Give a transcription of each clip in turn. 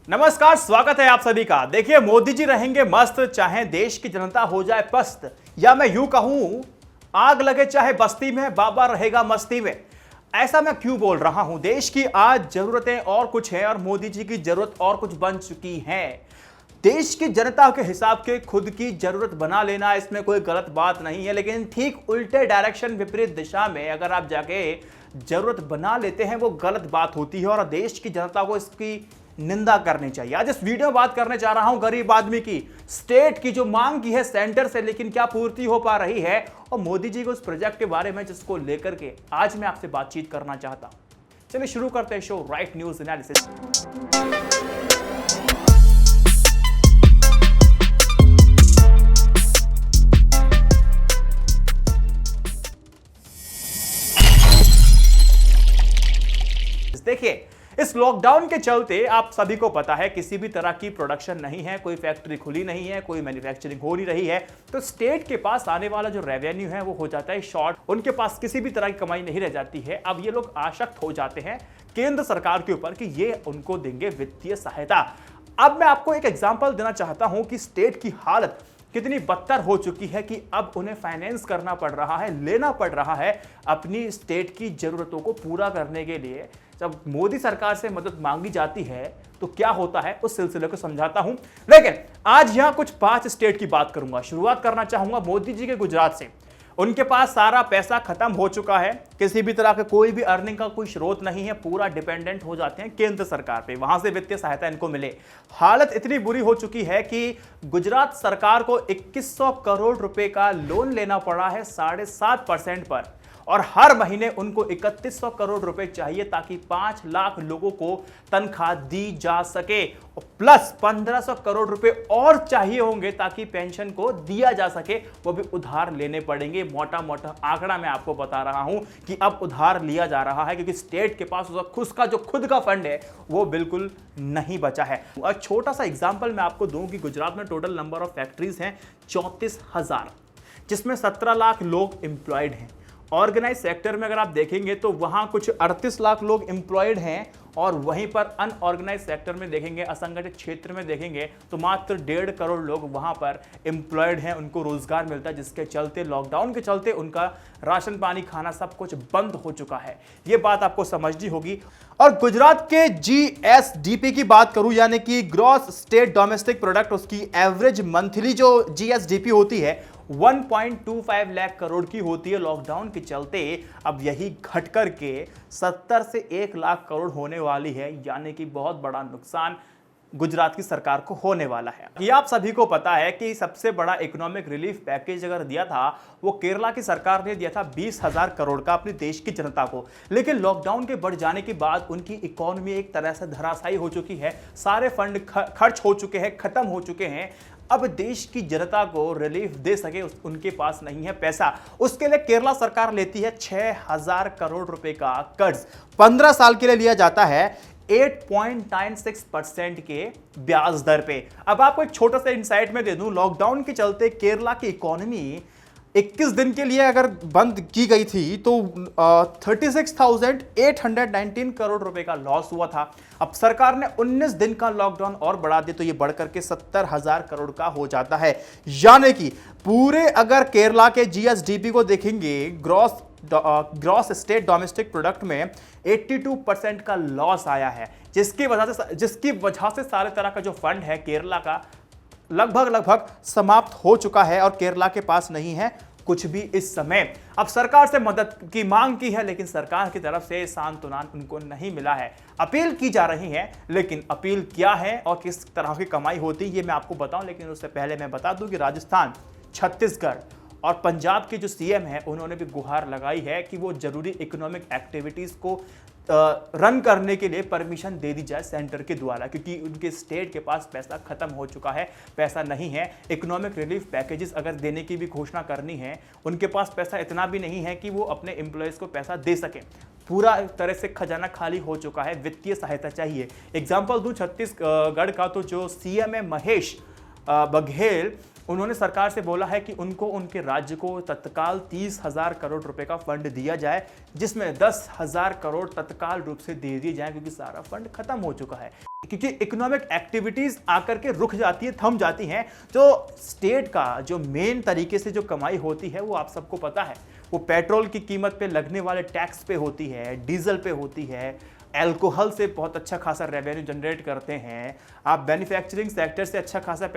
नमस्कार, स्वागत है आप सभी का। देखिए, मोदी जी रहेंगे मस्त, चाहे देश की जनता हो जाए पस्त, या मैं यूं कहूं आग लगे चाहे बस्ती में, बाबा रहेगा मस्ती में। ऐसा मैं क्यों बोल रहा हूं? देश की आज जरूरतें और कुछ है और मोदी जी की जरूरत और कुछ बन चुकी है। देश की जनता के हिसाब के खुद की जरूरत बना लेना, इसमें कोई गलत बात नहीं है, लेकिन ठीक उल्टे डायरेक्शन, विपरीत दिशा में अगर आप जाके जरूरत बना लेते हैं, वो गलत बात होती है और देश की जनता को इसकी निंदा करनी चाहिए। आज इस वीडियो में बात करने जा रहा हूं गरीब आदमी की, स्टेट की जो मांग की है सेंटर से, लेकिन क्या पूर्ति हो पा रही है, और मोदी जी को उस प्रोजेक्ट के बारे में जिसको लेकर के आज मैं आपसे बातचीत करना चाहता हूं। चलिए शुरू करते हैं शो राइट न्यूज एनालिसिस। देखिए, इस लॉकडाउन के चलते आप सभी को पता है किसी भी तरह की प्रोडक्शन नहीं है, कोई फैक्ट्री खुली नहीं है, कोई मैन्युफैक्चरिंग हो नहीं रही है, तो स्टेट के पास आने वाला जो रेवेन्यू है वो हो जाता है शॉर्ट। उनके पास किसी भी तरह की कमाई नहीं रह जाती है। अब ये लोग आसक्त हो जाते हैं केंद्र सरकार के ऊपर कि ये उनको देंगे वित्तीय सहायता। अब मैं आपको एक एग्जांपल देना चाहता हूं कि स्टेट की हालत कितनी बदतर हो चुकी है कि अब उन्हें फाइनेंस करना पड़ रहा है, लेना पड़ रहा है अपनी स्टेट की जरूरतों को पूरा करने के लिए। जब मोदी सरकार से मदद मांगी जाती है तो क्या होता है, उस सिलसिले को समझाता हूं। लेकिन आज यहां कुछ 5 स्टेट की बात करूंगा। शुरुआत करना चाहूंगा मोदी जी के गुजरात से। उनके पास सारा पैसा खत्म हो चुका है, किसी भी तरह का कोई भी अर्निंग का कोई स्रोत नहीं है, पूरा डिपेंडेंट हो जाते हैं केंद्र सरकार पे, वहां से वित्तीय सहायता इनको मिले। हालत इतनी बुरी हो चुकी है कि गुजरात सरकार को 2100 करोड़ रुपए का लोन लेना पड़ा है 7.5% पर, और हर महीने उनको 3100 करोड़ रुपए चाहिए ताकि 5 लाख लोगों को तनख्वाह दी जा सके, प्लस 1500 करोड़ रुपए और चाहिए होंगे ताकि पेंशन को दिया जा सके, वो भी उधार लेने पड़ेंगे। मोटा मोटा आंकड़ा मैं आपको बता रहा हूं कि अब उधार लिया जा रहा है क्योंकि स्टेट के पास उसका जो खुद का फंड है वो बिल्कुल नहीं बचा है। और छोटा सा एग्जाम्पल मैं आपको दूं कि गुजरात में टोटल नंबर ऑफ फैक्ट्रीज हैं 34,000, जिसमें 17 लाख लोग एम्प्लॉयड हैं। ऑर्गेनाइज सेक्टर में अगर आप देखेंगे तो वहां कुछ 38 लाख लोग एम्प्लॉयड हैं, और वहीं पर अनऑर्गेनाइज सेक्टर में देखेंगे, असंगठित क्षेत्र में देखेंगे तो मात्र 1.5 करोड़ लोग वहां पर एम्प्लॉयड हैं, उनको रोजगार मिलता है, जिसके चलते लॉकडाउन के चलते उनका राशन पानी खाना सब कुछ बंद हो चुका है। यह बात आपको समझनी होगी। और गुजरात के जीएसडीपी की बात करूं, यानी कि ग्रॉस स्टेट डोमेस्टिक प्रोडक्ट, उसकी एवरेज मंथली जो जीएसडीपी होती है 1.25 लाख करोड़ की होती है। लॉकडाउन के चलते अब यही घट करके 70 से 1 लाख करोड़ होने वाली है, यानी कि बहुत बड़ा नुकसान गुजरात की सरकार को होने वाला है। ये आप सभी को पता है कि सबसे बड़ा इकोनॉमिक रिलीफ पैकेज अगर दिया था वो केरला की सरकार ने दिया था 20,000 करोड़ का अपने देश की जनता को, लेकिन लॉकडाउन के बढ़ जाने के बाद उनकी इकोनॉमी एक तरह से धराशायी हो चुकी है। सारे फंड खर्च हो चुके हैं, खत्म हो चुके हैं। अब देश की जनता को रिलीफ दे सके उनके पास नहीं है पैसा। उसके लिए केरला सरकार लेती है 6,000 करोड़ रुपए का कर्ज, 15 साल के लिए लिया जाता है 8.96% के ब्याज दर पे। अब आपको एक छोटा सा इंसाइट में दे दूं, लॉकडाउन के चलते केरला की इकोनॉमी 21 दिन के लिए अगर बंद की गई थी तो 36,819 करोड़ रुपए का लॉस हुआ था। अब सरकार ने 19 दिन का लॉकडाउन और बढ़ा दिया तो ये बढ़कर के 70,000 करोड़ का हो जाता है, यानी कि पूरे अगर केरला के जीएसडीपी को देखेंगे, ग्रॉस स्टेट डोमेस्टिक प्रोडक्ट में 82% का लॉस आया है, जिसकी वजह से सारे तरह का जो फंड है केरला का लगभग समाप्त हो चुका है, और केरला के पास नहीं है कुछ भी इस समय। अब सरकार से मदद की मांग की है, लेकिन सरकार की तरफ से सांत्वना उनको नहीं मिला है। अपील की जा रही है, लेकिन अपील क्या है और किस तरह की कमाई होती है ये मैं आपको बताऊं, लेकिन उससे पहले मैं बता दूं कि राजस्थान, छत्तीसगढ़ और पंजाब के जो सीएम है उन्होंने भी गुहार लगाई है कि वो जरूरी इकोनॉमिक एक्टिविटीज को रन करने के लिए परमिशन दे दी जाए सेंटर के द्वारा, क्योंकि उनके स्टेट के पास पैसा खत्म हो चुका है, पैसा नहीं है। इकोनॉमिक रिलीफ पैकेजेस अगर देने की भी घोषणा करनी है, उनके पास पैसा इतना भी नहीं है कि वो अपने एम्प्लॉयज को पैसा दे सके। पूरा तरह से खजाना खाली हो चुका है, वित्तीय सहायता चाहिए। एग्जाम्पल दूं छत्तीसगढ़ का, तो जो सीएम है महेश बघेल, उन्होंने सरकार से बोला है कि उनको उनके राज्य को तत्काल 30,000 करोड़ रुपए का फंड दिया जाए, जिसमें 10,000 करोड़ तत्काल रूप से दे दिए जाए, क्योंकि सारा फंड खत्म हो चुका है। क्योंकि इकोनॉमिक एक्टिविटीज आकर के रुक जाती है, थम जाती हैं। जो स्टेट का जो मेन तरीके से जो कमाई होती है वो आप सबको पता है, वो पेट्रोल की कीमत पे लगने वाले टैक्स पे होती है, डीजल पे होती है, एल्कोहल से बहुत अच्छा खासा रेवेन्यू जनरेट करते हैं, आप मैन्युफैक्चरिंग सेक्टर से अच्छा खासा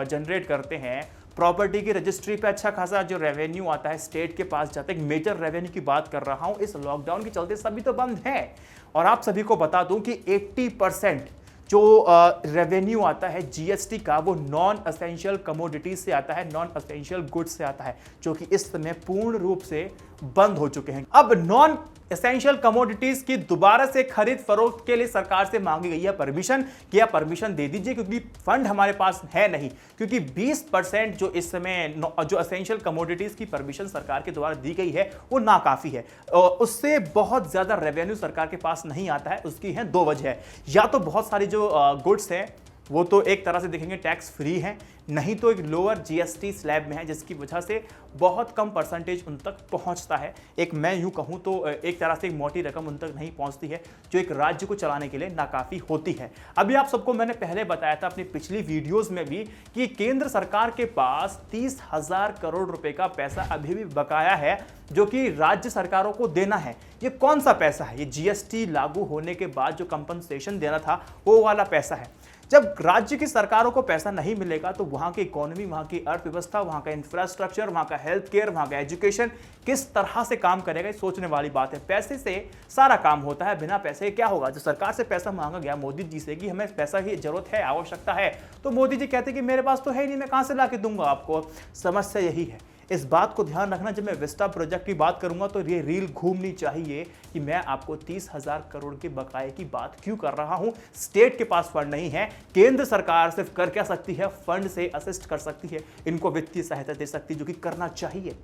जनरेट करते हैं, प्रॉपर्टी की रजिस्ट्री पे अच्छा खासा जो रेवेन्यू आता है स्टेट के पास जाता है। एक मेजर रेवेन्यू की बात कर रहा हूं। इस लॉकडाउन के चलते सभी तो बंद है, और आप सभी को बता दूं कि 80% जो रेवेन्यू आता है जीएसटी का, वो नॉन असेंशियल कमोडिटीज से आता है, नॉन असेंशियल गुड्स से आता है, जो कि इस समय पूर्ण रूप से बंद हो चुके हैं। अब नॉन एसेंशियल कमोडिटीज की दोबारा से खरीद फरोख्त के लिए सरकार से मांगी गई है परमिशन, कि आप परमिशन दे दीजिए, क्योंकि फंड हमारे पास है नहीं। क्योंकि 20% जो इस समय जो एसेंशियल कमोडिटीज की परमिशन सरकार के द्वारा दी गई है वो नाकाफी है, उससे बहुत ज्यादा रेवेन्यू सरकार के पास नहीं आता है। उसकी है दो वजह, या तो बहुत सारी जो गुड्स हैं वो तो एक तरह से देखेंगे टैक्स फ्री है, नहीं तो एक लोअर जीएसटी स्लैब में है, जिसकी वजह से बहुत कम परसेंटेज उन तक पहुंचता है। एक मैं यूं कहूं तो एक तरह से एक मोटी रकम उन तक नहीं पहुंचती है, जो एक राज्य को चलाने के लिए नाकाफी होती है। अभी आप सबको मैंने पहले बताया था अपनी पिछली वीडियोस में भी कि केंद्र सरकार के पास 30,000 करोड़ रुपए का पैसा अभी भी बकाया है, जो कि राज्य सरकारों को देना है। ये कौन सा पैसा है? ये जीएसटी लागू होने के बाद जो कंपनसेशन देना था वो वाला पैसा है। जब राज्य की सरकारों को पैसा नहीं मिलेगा तो वहां की इकोनॉमी, वहां की अर्थव्यवस्था, वहां का इंफ्रास्ट्रक्चर, वहां का हेल्थ केयर, वहां का एजुकेशन किस तरह से काम करेगा, सोचने वाली बात है। पैसे से सारा काम होता है, बिना पैसे क्या होगा? जो सरकार से पैसा मांगा गया मोदी जी से कि हमें पैसा की जरूरत है, आवश्यकता है, तो मोदी जी कहते कि मेरे पास तो है ही नहीं, मैं कहां से ला के दूंगा आपको। समस्या यही है। इस बात को ध्यान रखना, जब मैं विस्टा प्रोजेक्ट की बात करूंगा तो ये रील घूमनी चाहिए कि मैं आपको 30,000 करोड़ के बकाये की बात क्यों कर रहा हूं। स्टेट के पास फंड नहीं है, केंद्र सरकार सिर्फ कर क्या सकती है? फंड से असिस्ट कर सकती है, इनको वित्तीय सहायता दे सकती है, जो कि करना चाहिए।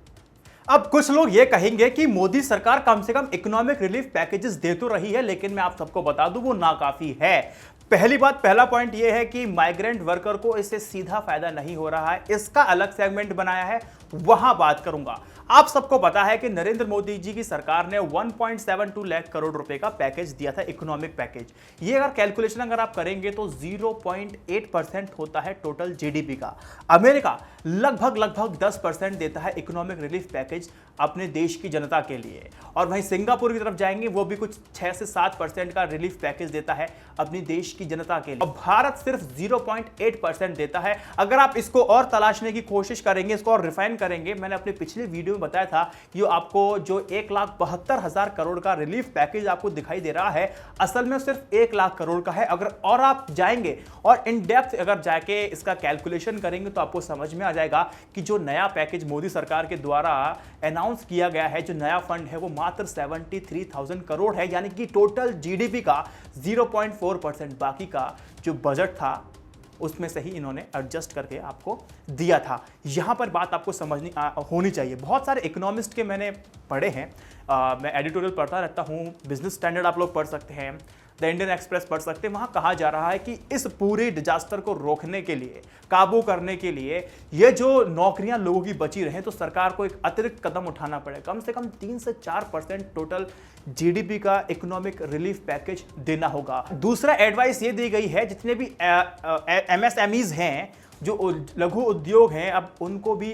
अब कुछ लोग ये कहेंगे कि मोदी सरकार कम से कम इकोनॉमिक रिलीफ पैकेजेस दे तो रही है, लेकिन मैं आप सबको बता दूं वो नाकाफी है। पहली बात, पहला पॉइंट ये है कि माइग्रेंट वर्कर को इससे सीधा फायदा नहीं हो रहा है, इसका अलग सेगमेंट बनाया है, वहां बात करूंगा। आप सबको पता है कि नरेंद्र मोदी जी की सरकार ने 1.72 लाख करोड़ रुपए का पैकेज दिया था, इकोनॉमिक पैकेज। ये अगर कैलकुलेशन अगर आप करेंगे तो 0.8% होता है टोटल जीडीपी का। अमेरिका लगभग 10% देता है इकोनॉमिक रिलीफ पैकेज अपने देश की जनता के लिए, और वहीं सिंगापुर की तरफ जाएंगे वो भी कुछ 6 से 7% का रिलीफ पैकेज देता है अपनी देश की जनता के लिए, और भारत सिर्फ 0.8% देता है। अगर आप इसको और तलाशने की कोशिश करेंगे, इसको और रिफाइन करेंगे, मैंने अपने पिछले वीडियो में बताया था कि आपको जो 1,72,000 करोड़ का रिलीफ पैकेज आपको दिखाई दे रहा है, असल में सिर्फ 1 लाख करोड़ का है। अगर और आप जाएंगे और इन डेप्थ अगर जाके इसका कैलकुलेशन करेंगे तो आपको समझ में आ जाएगा कि जो नया पैकेज मोदी सरकार के द्वारा अनाउंस किया गया है, जो नया फंड है, वो मात्र 73,000 करोड़ है, यानी कि टोटल जीडीपी का 0.4%। बाकी का जो बजट था उसमें से ही इन्होंने एडजस्ट करके आपको दिया था। यहां पर बात आपको समझनी होनी चाहिए। बहुत सारे इकोनॉमिस्ट के मैंने पढ़े हैं, मैं एडिटोरियल पढ़ता रहता हूं, बिजनेस स्टैंडर्ड आप लोग पढ़ सकते हैं, द इंडियन एक्सप्रेस पढ़ सकते हैं। वहां कहा जा रहा है कि इस पूरे डिजास्टर को रोकने के लिए, काबू करने के लिए, ये जो नौकरियां लोगों की बची रहे, तो सरकार को एक अतिरिक्त कदम उठाना पड़े, कम से कम 3 से 4% टोटल जीडीपी का इकोनॉमिक रिलीफ पैकेज देना होगा। दूसरा एडवाइस ये दी गई है, जितने भी एमएसएमईज हैं, जो लघु उद्योग हैं, अब उनको भी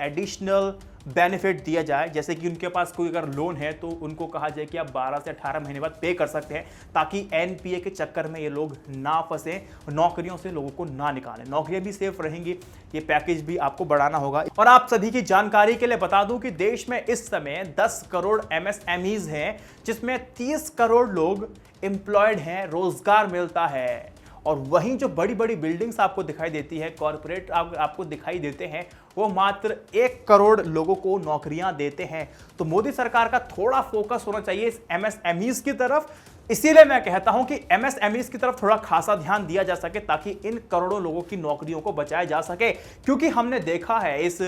एडिशनल बेनिफिट दिया जाए। जैसे कि उनके पास कोई अगर लोन है तो उनको कहा जाए कि आप 12 से 18 महीने बाद पे कर सकते हैं, ताकि एनपीए के चक्कर में ये लोग ना फंसे, नौकरियों से लोगों को ना निकालें, नौकरियां भी सेफ रहेंगी। ये पैकेज भी आपको बढ़ाना होगा। और आप सभी की जानकारी के लिए बता दूं कि देश में इस समय 10 करोड़ एमएसएमईज हैं, जिसमें 30 करोड़ लोग एम्प्लॉयड हैं, रोजगार मिलता है। और वहीं जो बड़ी बड़ी बिल्डिंग्स आपको दिखाई देती है, कॉर्पोरेट आपको दिखाई देते हैं, वो मात्र 1 करोड़ लोगों को नौकरियां देते हैं। तो मोदी सरकार का थोड़ा फोकस होना चाहिए इस एमएसएमईज की तरफ। इसीलिए मैं कहता हूं कि एमएसएमईज की तरफ थोड़ा खासा ध्यान दिया जा सके, ताकि इन करोड़ों लोगों की नौकरियों को बचाया जा सके। क्योंकि हमने देखा है इस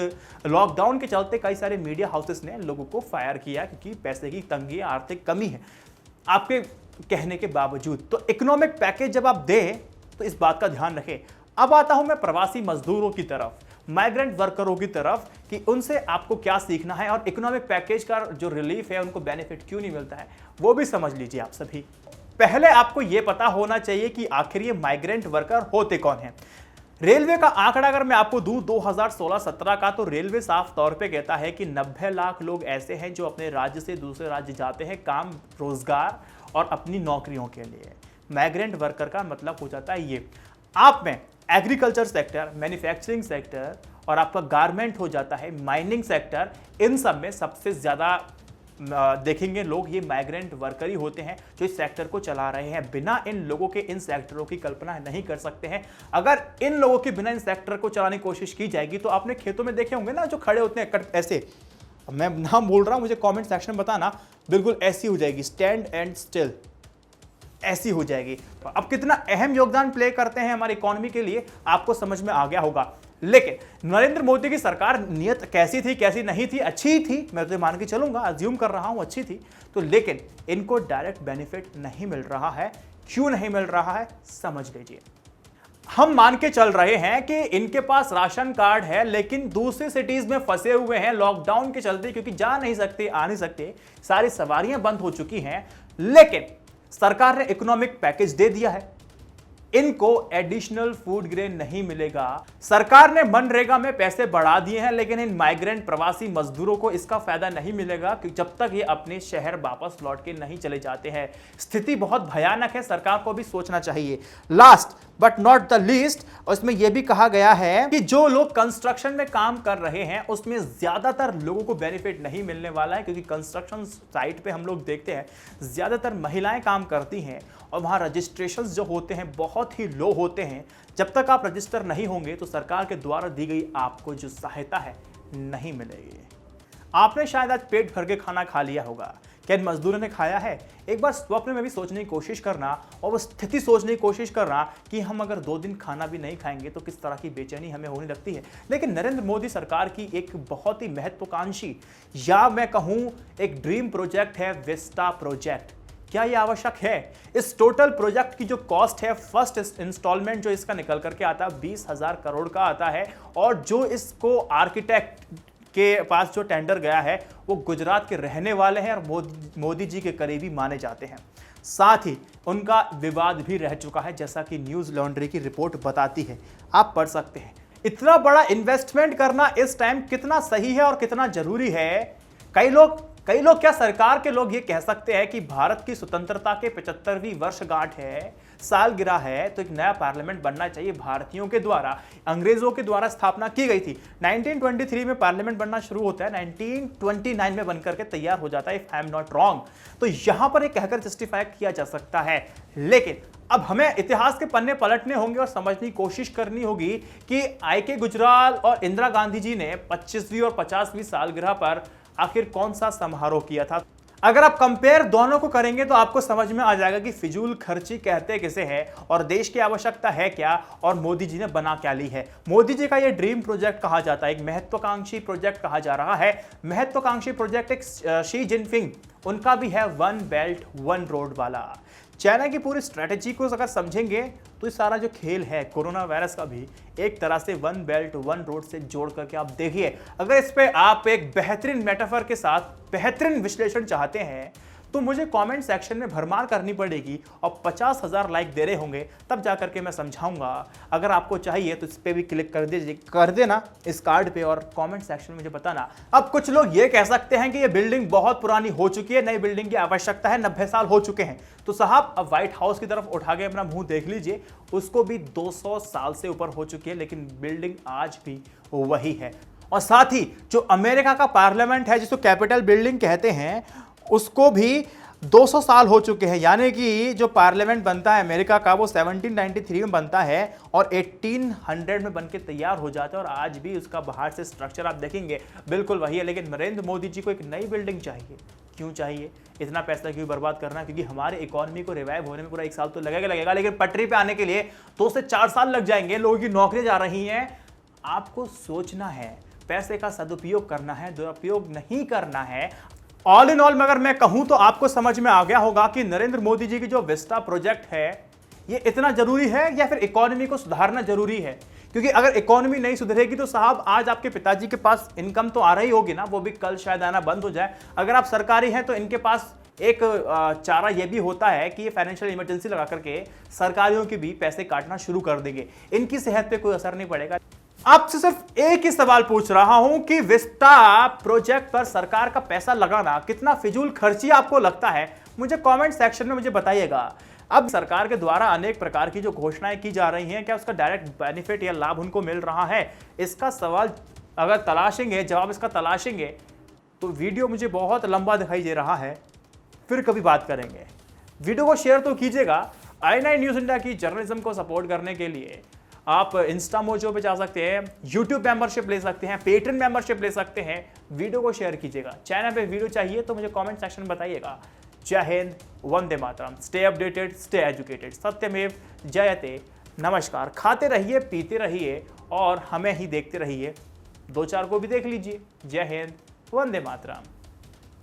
लॉकडाउन के चलते कई सारे मीडिया हाउसेस ने लोगों को फायर किया, क्योंकि पैसे की तंगी, आर्थिक कमी है आपके कहने के बावजूद। तो इकोनॉमिक पैकेज जब आप दें तो इस बात का ध्यान रखें। अब आता हूं मैं प्रवासी मजदूरों की तरफ। माइग्रेंट वर्करों की तरफ कि उनसे आपको क्या सीखना है और इकोनॉमिक पैकेज का जो रिलीफ है उनको बेनिफिट क्यों नहीं मिलता है वो भी समझ लीजिए आप सभी। पहले आपको यह पता होना चाहिए कि आखिर ये माइग्रेंट वर्कर होते कौन हैं। रेलवे का आंकड़ा अगर मैं आपको दूं 2016-17 का, तो रेलवे साफ तौर पे कहता है कि 90 लाख लोग ऐसे हैं जो अपने राज्य से दूसरे राज्य जाते हैं काम, रोजगार और अपनी नौकरियों के लिए। माइग्रेंट वर्कर का मतलब हो जाता है ये। आप में एग्रीकल्चर सेक्टर, मैन्युफैक्चरिंग सेक्टर और आपका गारमेंट हो जाता है, माइनिंग सेक्टर, इन सब में सबसे ज्यादा देखेंगे लोग ये माइग्रेंट वर्कर ही होते हैं जो इस सेक्टर को चला रहे हैं। बिना इन लोगों के इन सेक्टरों की कल्पना नहीं कर सकते हैं। अगर इन लोगों के बिना इन सेक्टर को चलाने की कोशिश की जाएगी तो आपने खेतों में देखे होंगे ना, जो खड़े होते हैं ऐसे, मैं नाम बोल रहा हूं, मुझे कमेंट सेक्शन में बताना, बिल्कुल ऐसी हो जाएगी, स्टैंड एंड स्टिल ऐसी हो जाएगी। तो अब कितना अहम योगदान प्ले करते हैं हमारी इकोनॉमी के लिए आपको समझ में आ गया होगा। लेकिन नरेंद्र मोदी की सरकार नियत कैसी थी, कैसी नहीं थी? अच्छी थी, मैं तो मान के चलूंगा, अज्यूम कर रहा हूं अच्छी थी। तो लेकिन इनको डायरेक्ट बेनिफिट नहीं मिल रहा है। क्यों नहीं मिल रहा है समझ लीजिए। हम मान के चल रहे हैं कि इनके पास राशन कार्ड है लेकिन दूसरी सिटीज में फंसे हुए हैं लॉकडाउन के चलते, क्योंकि जा नहीं सकते, आ नहीं सकते, सारी सवारियां बंद हो चुकी हैं। लेकिन सरकार ने इकोनॉमिक पैकेज दे दिया है, इनको एडिशनल फूड ग्रेन नहीं मिलेगा। सरकार ने मनरेगा में पैसे बढ़ा दिए हैं लेकिन इन माइग्रेंट प्रवासी मजदूरों को इसका फायदा नहीं मिलेगा कि जब तक ये अपने शहर वापस लौट के नहीं चले जाते हैं। स्थिति बहुत भयानक है, सरकार को भी सोचना चाहिए। Last but not the least, उसमें यह भी कहा गया है कि जो लोग कंस्ट्रक्शन में काम कर रहे हैं उसमें ज्यादातर लोगों को बेनिफिट नहीं मिलने वाला है, क्योंकि कंस्ट्रक्शन साइट पे हम लोग देखते हैं ज्यादातर महिलाएं काम करती हैं और वहां रजिस्ट्रेशंस जो होते हैं बहुत ही लो होते हैं। जब तक आप रजिस्टर नहीं होंगे तो सरकार के द्वारा दी गई आपको जो सहायता है नहीं मिलेगी। आपने शायद आज पेट भर के खाना खा लिया होगा, क्या इन मजदूरों ने खाया है? एक बार स्वप्न में भी सोचने की कोशिश करना और वो स्थिति सोचने की कोशिश करना कि हम अगर 2 दिन खाना भी नहीं खाएंगे तो किस तरह की बेचैनी हमें होने लगती है। लेकिन नरेंद्र मोदी सरकार की एक बहुत ही महत्वाकांक्षी, या मैं कहूं एक ड्रीम प्रोजेक्ट है विस्टा प्रोजेक्ट। क्या यह आवश्यक है? इस टोटल प्रोजेक्ट की जो कॉस्ट है, फर्स्ट इंस्टॉलमेंट जो इसका निकल करके आता है 20,000 करोड़ का आता है, और जो इसको आर्किटेक्ट के पास जो टेंडर गया है वो गुजरात के रहने वाले हैं और मोदी जी के करीबी माने जाते हैं। साथ ही उनका विवाद भी रह चुका है, जैसा कि न्यूज लॉन्ड्री की रिपोर्ट बताती है, आप पढ़ सकते हैं। इतना बड़ा इन्वेस्टमेंट करना इस टाइम कितना सही है और कितना जरूरी है? कई लोग क्या सरकार के लोग ये कह सकते हैं कि भारत की स्वतंत्रता के 75वीं वर्षगांठ है, सालगिरह है, तो एक नया पार्लियामेंट बनना चाहिए। भारतीयों के द्वारा, अंग्रेजों के द्वारा स्थापना की गई थी। 1923 में पार्लियामेंट बनना शुरू होता है, 1929 में बनकर के तैयार हो जाता है, if I am not wrong. तो यहां पर एक कहकर जस्टिफाई किया जा सकता है। लेकिन अब हमें इतिहास के पन्ने पलटने होंगे और समझने की कोशिश करनी होगी कि आई.के. गुजराल और इंदिरा गांधी जी ने 25वीं और 50वीं सालगिरह पर आखिर कौन सा समारोह किया था। अगर आप कंपेयर दोनों को करेंगे तो आपको समझ में आ जाएगा कि फिजूल खर्ची कहते किसे है और देश की आवश्यकता है क्या और मोदी जी ने बना क्या ली है। मोदी जी का यह ड्रीम प्रोजेक्ट कहा जाता है, एक महत्वाकांक्षी प्रोजेक्ट कहा जा रहा है। महत्वाकांक्षी प्रोजेक्ट एक शी जिनपिंग, उनका भी है 1 बेल्ट 1 रोड वाला। चाइना की पूरी स्ट्रेटेजी को अगर समझेंगे तो ये सारा जो खेल है कोरोना वायरस का भी एक तरह से 1 बेल्ट 1 रोड से जोड़ करके आप देखिए। अगर इस पे आप एक बेहतरीन मेटाफर के साथ बेहतरीन विश्लेषण चाहते हैं तो मुझे कमेंट सेक्शन में भरमार करनी पड़ेगी और 50,000 लाइक दे रहे होंगे, तब जाकर के मैं समझाऊंगा। अगर आपको चाहिए तो इस पे भी क्लिक कर देना इस कार्ड पे और कमेंट सेक्शन में मुझे बताना। अब कुछ लोग ये कह सकते हैं कि ये बिल्डिंग बहुत पुरानी हो चुकी है, नई बिल्डिंग की आवश्यकता है, 90 साल हो चुके हैं। तो साहब अब व्हाइट हाउस की तरफ उठा के अपना मुंह देख लीजिए, उसको भी 200 साल से ऊपर हो चुकी है, लेकिन बिल्डिंग आज भी वही है। और साथ ही जो अमेरिका का पार्लियामेंट है जिसको कैपिटल बिल्डिंग कहते हैं, उसको भी 200 साल हो चुके हैं। यानी कि जो पार्लियामेंट बनता है अमेरिका का वो 1793 में बनता है और 1800 में बनके तैयार हो जाता है, और आज भी उसका बाहर से स्ट्रक्चर आप देखेंगे बिल्कुल वही है। लेकिन नरेंद्र मोदी जी को एक नई बिल्डिंग चाहिए। क्यों चाहिए? इतना पैसा क्यों बर्बाद करना? क्योंकि हमारे इकोनॉमी को रिवाइव होने में पूरा 1 साल तो लगेगा, लेकिन पटरी पे आने के लिए 2 से 4 साल लग जाएंगे। लोगों की नौकरियां जा रही हैं। आपको सोचना है, पैसे का सदुपयोग करना है, दुरुपयोग नहीं करना है। ऑल इन ऑल अगर मैं कहूं तो आपको समझ में आ गया होगा कि नरेंद्र मोदी जी की जो विस्टा प्रोजेक्ट है ये इतना जरूरी है या फिर इकोनॉमी को सुधारना जरूरी है। क्योंकि अगर इकोनॉमी नहीं सुधरेगी तो साहब आज आपके पिताजी के पास इनकम तो आ रही होगी ना, वो भी कल शायद आना बंद हो जाए। अगर आप सरकारी हैं तो इनके पास एक चारा ये भी होता है कि ये फाइनेंशियल इमरजेंसी लगा करके सरकारियों के भी पैसे काटना शुरू कर देंगे, इनकी सेहत पे कोई असर नहीं पड़ेगा। आपसे सिर्फ एक ही सवाल पूछ रहा हूं कि विस्टा प्रोजेक्ट पर सरकार का पैसा लगाना कितना फिजूल खर्ची आपको लगता है, मुझे कमेंट सेक्शन में मुझे बताइएगा। अब सरकार के द्वारा अनेक प्रकार की जो घोषणाएं की जा रही हैं, क्या उसका डायरेक्ट बेनिफिट या लाभ उनको मिल रहा है, इसका सवाल अगर तलाशेंगे, जवाब इसका तलाशेंगे तो वीडियो मुझे बहुत लंबा दिखाई दे रहा है, फिर कभी बात करेंगे। वीडियो को शेयर तो कीजिएगा। i9 न्यूज़ इंडिया की जर्नलिज्म को सपोर्ट करने के लिए आप इंस्टा मोजो पे जा सकते हैं, यूट्यूब मेंबरशिप ले सकते हैं, पेट्रियन मेंबरशिप ले सकते हैं। वीडियो को शेयर कीजिएगा। चैनल पे वीडियो चाहिए तो मुझे कमेंट सेक्शन में बताइएगा। जय हिंद, वंदे मातरम। Stay updated, stay educated. सत्यमेव जयते। नमस्कार। खाते रहिए, पीते रहिए और हमें ही देखते रहिए। 2-4 को भी देख लीजिए। जय हिंद, वंदे मातरम।